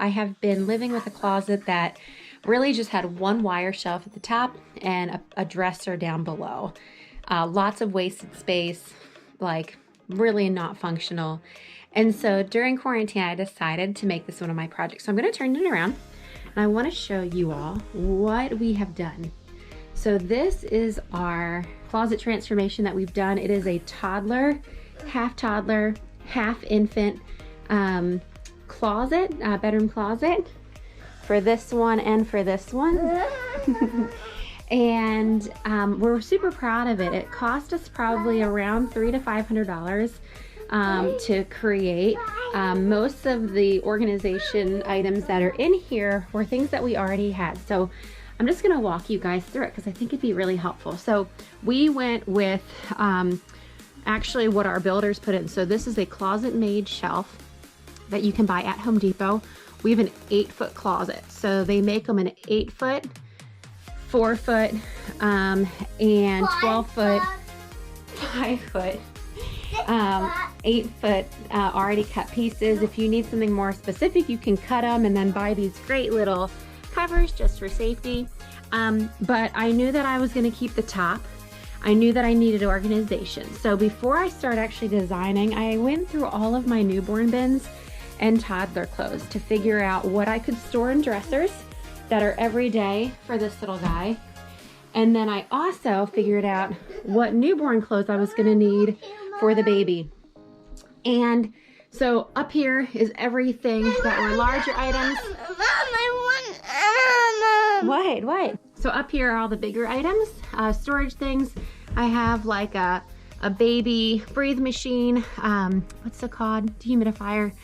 I have been living with a closet that really just had one wire shelf at the top and a dresser down below. Lots of wasted space, like really not functional. And so during quarantine, I decided to make this one of my projects. So I'm going to turn it around and I want to show you all what we have done. So this is our closet transformation that we've done. It is a toddler, half infant closet, bedroom closet for this one and for this one. And we're super proud of it. It cost us probably around $300 to $500 to create. Most of the organization items that are in here were things that we already had. So I'm just gonna walk you guys through it because I think it'd be really helpful. So we went with actually what our builders put in. So this is a closet made shelf that you can buy at Home Depot. We have an 8-foot closet. So they make them an 8-foot, 4-foot, and 12-foot, 5-foot, 8-foot already cut pieces. If you need something more specific, you can cut them and then buy these great little covers just for safety. But I knew that I was going to keep the top. I knew that I needed organization. So before I start actually designing, I went through all of my newborn bins and toddler clothes to figure out what I could store in dressers that are everyday for this little guy. And then I also figured out what newborn clothes I was going to need for the baby. And so up here is everything that were larger items. What? So up here are all the bigger items, storage things. I have like a baby breathe machine, what's it called? Dehumidifier.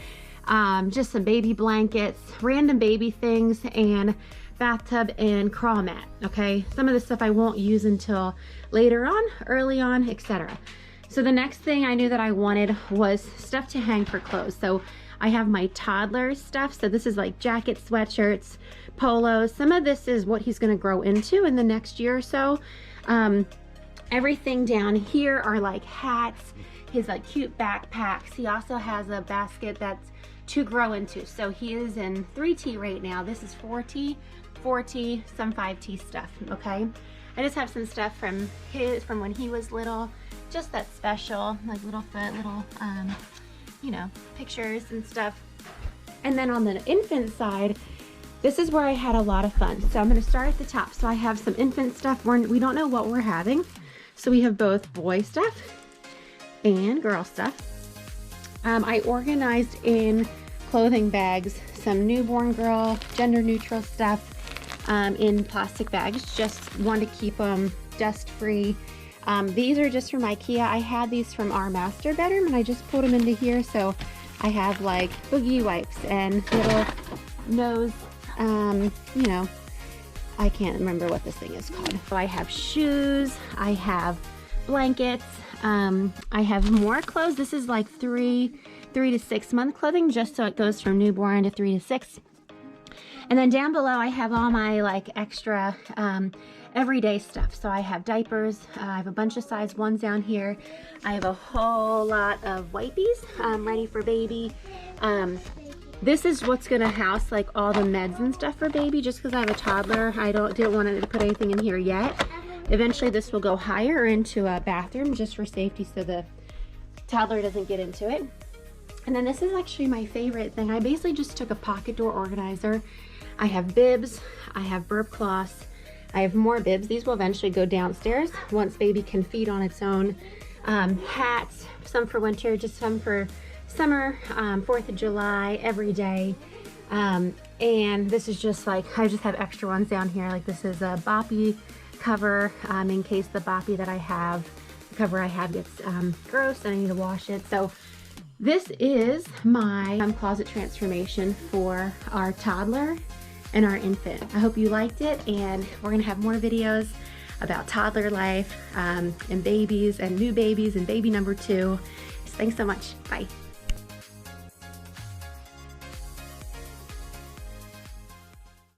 Just some baby blankets, random baby things, and bathtub and crawl mat, okay? Some of the stuff I won't use until later on, early on, etc. So the next thing I knew that I wanted was stuff to hang for clothes. So I have my toddler stuff. So this is like jackets, sweatshirts, polos. Some of this is what he's gonna grow into in the next year or so. Everything down here are like hats, his like cute backpacks. He also has a basket that's to grow into. So he is in 3T right now. This is 4T, some 5T stuff, okay? I just have some stuff from when he was little, just that special, like little foot, little, you know, pictures and stuff. And then on the infant side, this is where I had a lot of fun. So I'm gonna start at the top. So I have some infant stuff. We don't know what we're having. So we have both boy stuff and girl stuff. I organized in clothing bags some newborn girl, gender neutral stuff in plastic bags. Just want to keep them dust free. These are just from IKEA. I had these from our master bedroom and I just put them into here. So I have like boogie wipes and little nose, you know, I can't remember what this thing is called. So I have shoes, I have blankets, I have more clothes. This is like 3 to 6 month clothing, just so it goes from newborn to 3 to 6. And then down below I have all my like extra everyday stuff. So I have diapers, I have a bunch of size 1s down here. I have a whole lot of wipies ready for baby. This is what's gonna house like all the meds and stuff for baby. Just because I have a toddler, I didn't want to put anything in here yet. Eventually this will go higher into a bathroom just for safety so the toddler doesn't get into it. And then this is actually my favorite thing. I basically just took a pocket door organizer. I have bibs, I have burp cloths, I have more bibs. These will eventually go downstairs once baby can feed on its own. Hats, some for winter, just some for summer, 4th of July, every day. And this is just like, I just have extra ones down here. Like this is a boppy cover in case the boppy that I have, the cover I have gets gross and I need to wash it. So this is my closet transformation for our toddler and our infant. I hope you liked it, and we're gonna have more videos about toddler life and babies and new babies and baby number 2. Thanks so much. Bye.